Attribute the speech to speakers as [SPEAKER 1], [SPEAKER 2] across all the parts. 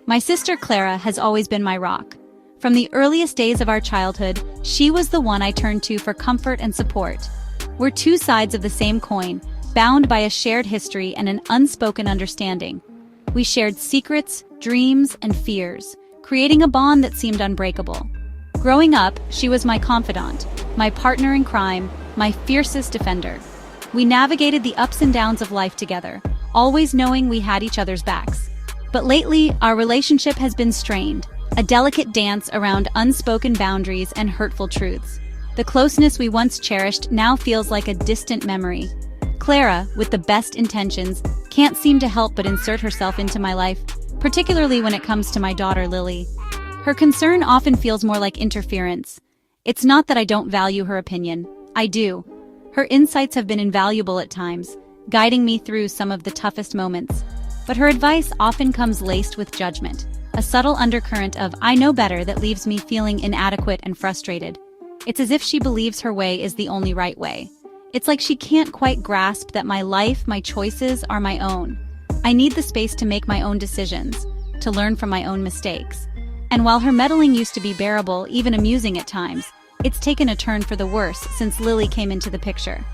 [SPEAKER 1] My sister Clara has always been my rock. From the earliest days of our childhood, she was the one I turned to for comfort and support. We're two sides of the same coin, bound by a shared history and an unspoken understanding. We shared secrets, dreams, and fears, creating a bond that seemed unbreakable. Growing up, she was my confidant, my partner in crime, my fiercest defender. We navigated the ups and downs of life together, always knowing we had each other's backs. But lately, our relationship has been strained, a delicate dance around unspoken boundaries and hurtful truths. The closeness we once cherished now feels like a distant memory. Clara, with the best intentions, can't seem to help but insert herself into my life, particularly when it comes to my daughter Lily. Her concern often feels more like interference. It's not that I don't value her opinion. I do. Her insights have been invaluable at times, guiding me through some of the toughest moments. But her advice often comes laced with judgment, a subtle undercurrent of "I know better" that leaves me feeling inadequate and frustrated. It's as if she believes her way is the only right way. It's like she can't quite grasp that my life, my choices, are my own. I need the space to make my own decisions, to learn from my own mistakes. And while her meddling used to be bearable, even amusing at times, it's taken a turn for the worse since Lily came into the picture.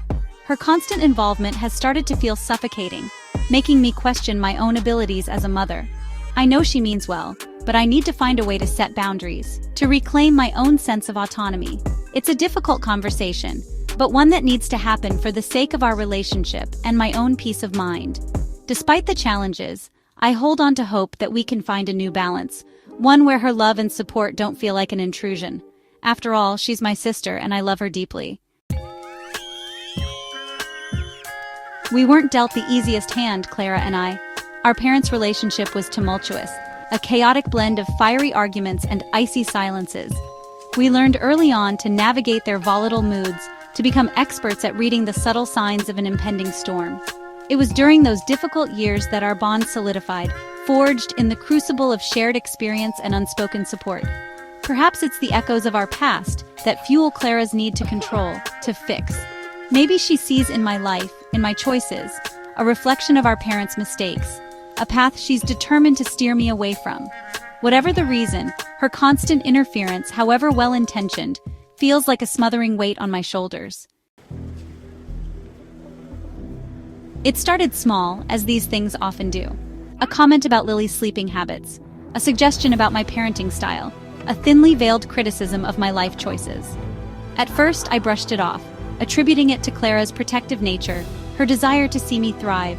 [SPEAKER 1] Her constant involvement has started to feel suffocating, making me question my own abilities as a mother. I know she means well, but I need to find a way to set boundaries, to reclaim my own sense of autonomy. It's a difficult conversation, but one that needs to happen for the sake of our relationship and my own peace of mind. Despite the challenges, I hold on to hope that we can find a new balance, one where her love and support don't feel like an intrusion. After all, she's my sister and I love her deeply. We weren't dealt the easiest hand, Clara and I. Our parents' relationship was tumultuous, a chaotic blend of fiery arguments and icy silences. We learned early on to navigate their volatile moods, to become experts at reading the subtle signs of an impending storm. It was during those difficult years that our bond solidified, forged in the crucible of shared experience and unspoken support. Perhaps it's the echoes of our past that fuel Clara's need to control, to fix. Maybe she sees in my life, in my choices, a reflection of our parents' mistakes, a path she's determined to steer me away from. Whatever the reason, her constant interference, however well-intentioned, feels like a smothering weight on my shoulders. It started small, as these things often do. A comment about Lily's sleeping habits, a suggestion about my parenting style, a thinly veiled criticism of my life choices. At first, I brushed it off, attributing it to Clara's protective nature, her desire to see me thrive.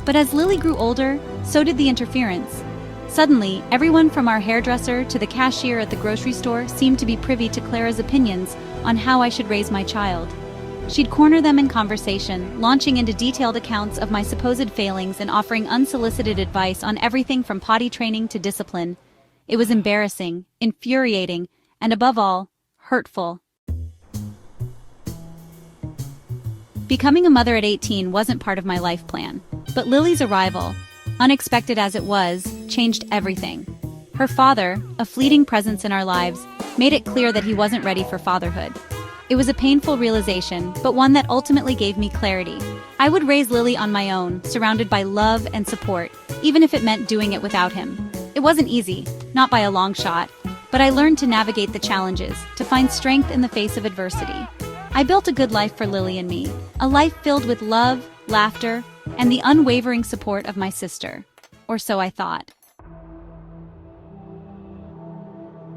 [SPEAKER 1] But as Lily grew older, so did the interference. Suddenly, everyone from our hairdresser to the cashier at the grocery store seemed to be privy to Clara's opinions on how I should raise my child. She'd corner them in conversation, launching into detailed accounts of my supposed failings and offering unsolicited advice on everything from potty training to discipline. It was embarrassing, infuriating, and above all, hurtful. Becoming a mother at 18 wasn't part of my life plan, but Lily's arrival, unexpected as it was, changed everything. Her father, a fleeting presence in our lives, made it clear that he wasn't ready for fatherhood. It was a painful realization, but one that ultimately gave me clarity. I would raise Lily on my own, surrounded by love and support, even if it meant doing it without him. It wasn't easy, not by a long shot, but I learned to navigate the challenges, to find strength in the face of adversity. I built a good life for Lily and me, a life filled with love, laughter, and the unwavering support of my sister. Or so I thought.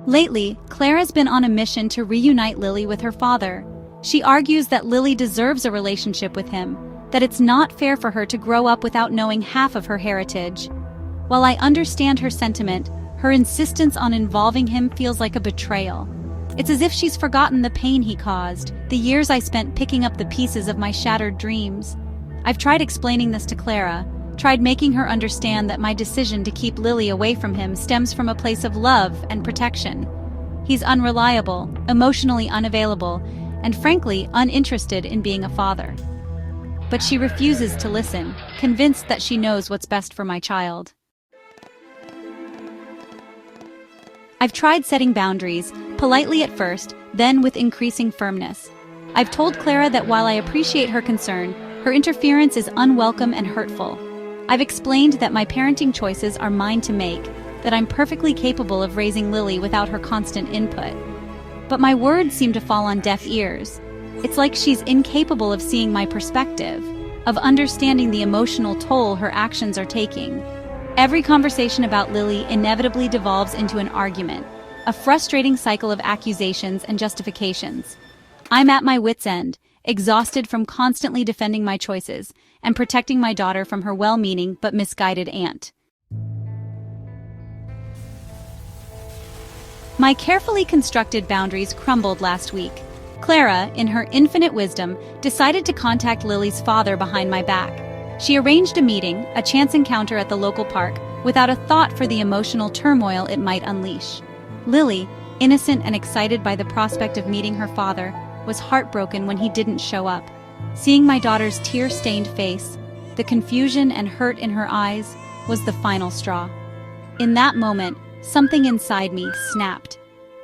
[SPEAKER 1] Lately, Clara's been on a mission to reunite Lily with her father. She argues that Lily deserves a relationship with him, that it's not fair for her to grow up without knowing half of her heritage. While I understand her sentiment, her insistence on involving him feels like a betrayal. It's as if she's forgotten the pain he caused, the years I spent picking up the pieces of my shattered dreams. I've tried explaining this to Clara, tried making her understand that my decision to keep Lily away from him stems from a place of love and protection. He's unreliable, emotionally unavailable, and frankly uninterested in being a father. But she refuses to listen, convinced that she knows what's best for my child. I've tried setting boundaries, politely at first, then with increasing firmness. I've told Clara that while I appreciate her concern, her interference is unwelcome and hurtful. I've explained that my parenting choices are mine to make, that I'm perfectly capable of raising Lily without her constant input. But my words seem to fall on deaf ears. It's like she's incapable of seeing my perspective, of understanding the emotional toll her actions are taking. Every conversation about Lily inevitably devolves into an argument, a frustrating cycle of accusations and justifications. I'm at my wit's end, exhausted from constantly defending my choices and protecting my daughter from her well-meaning but misguided aunt. My carefully constructed boundaries crumbled last week. Clara, in her infinite wisdom, decided to contact Lily's father behind my back. She arranged a meeting, a chance encounter at the local park, without a thought for the emotional turmoil it might unleash. Lily, innocent and excited by the prospect of meeting her father, was heartbroken when he didn't show up. Seeing my daughter's tear-stained face, the confusion and hurt in her eyes, was the final straw. In that moment, something inside me snapped.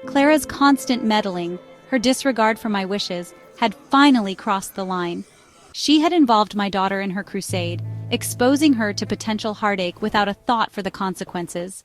[SPEAKER 1] Clara's constant meddling, her disregard for my wishes, had finally crossed the line. She had involved my daughter in her crusade, exposing her to potential heartache without a thought for the consequences.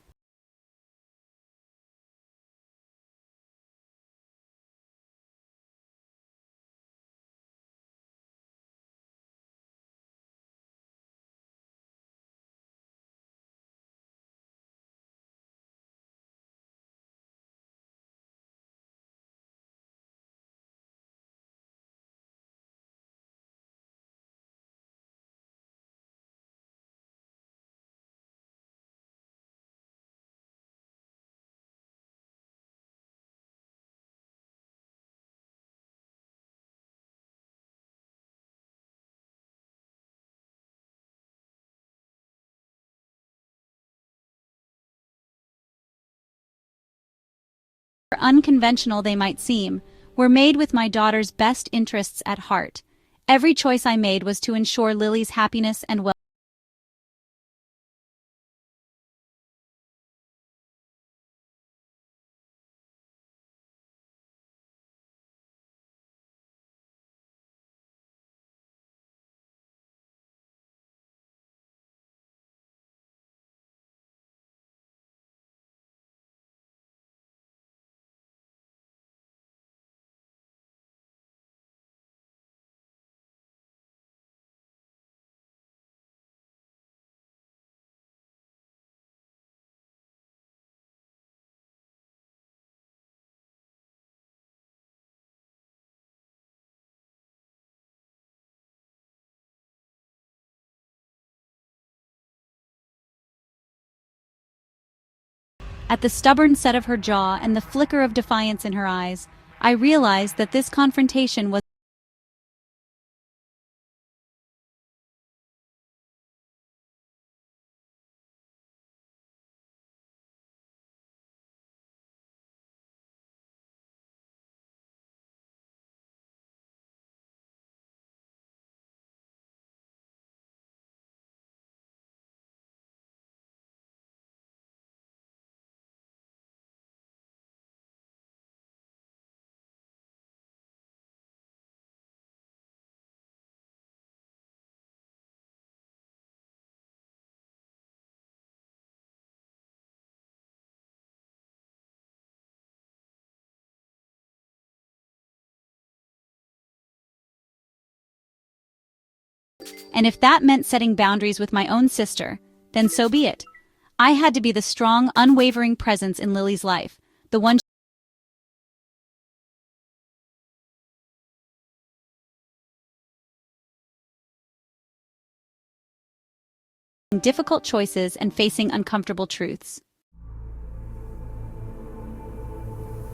[SPEAKER 1] Unconventional they might seem, were made with my daughter's best interests at heart. Every choice I made was to ensure Lily's happiness and well. At the stubborn set of her jaw and the flicker of defiance in her eyes, I realized that this confrontation was and if that meant setting boundaries with my own sister, then so be it. I had to be the strong, unwavering presence in Lily's life, the one making difficult choices and facing uncomfortable truths.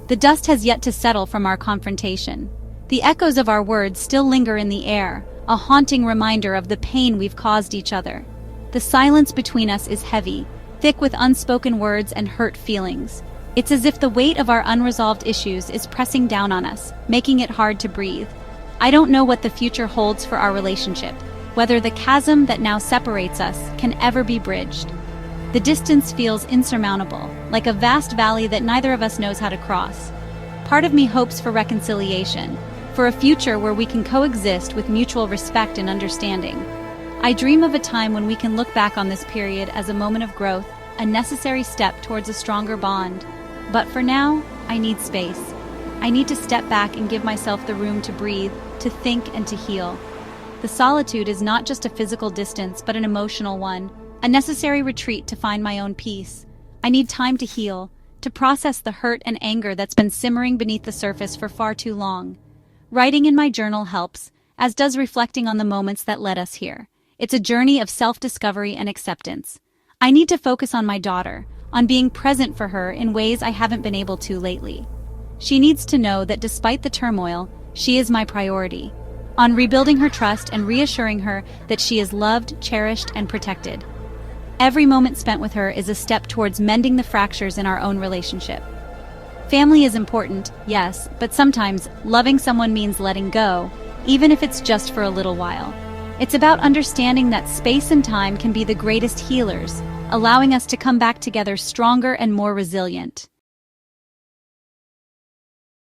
[SPEAKER 1] The dust has yet to settle from our confrontation. The echoes of our words still linger in the air, a haunting reminder of the pain we've caused each other. The silence between us is heavy, thick with unspoken words and hurt feelings. It's as if the weight of our unresolved issues is pressing down on us, making it hard to breathe. I don't know what the future holds for our relationship, whether the chasm that now separates us can ever be bridged. The distance feels insurmountable, like a vast valley that neither of us knows how to cross. Part of me hopes for reconciliation, for a future where we can coexist with mutual respect and understanding. I dream of a time when we can look back on this period as a moment of growth, a necessary step towards a stronger bond. But for now, I need space. I need to step back and give myself the room to breathe, to think, and to heal. The solitude is not just a physical distance, but an emotional one, a necessary retreat to find my own peace. I need time to heal, to process the hurt and anger that's been simmering beneath the surface for far too long. Writing in my journal helps, as does reflecting on the moments that led us here. It's a journey of self-discovery and acceptance. I need to focus on my daughter, on being present for her in ways I haven't been able to lately. She needs to know that despite the turmoil, she is my priority, on rebuilding her trust and reassuring her that she is loved, cherished, and protected. Every moment spent with her is a step towards mending the fractures in our own relationship. Family is important, yes, but sometimes loving someone means letting go, even if it's just for a little while. It's about understanding that space and time can be the greatest healers, allowing us to come back together stronger and more resilient.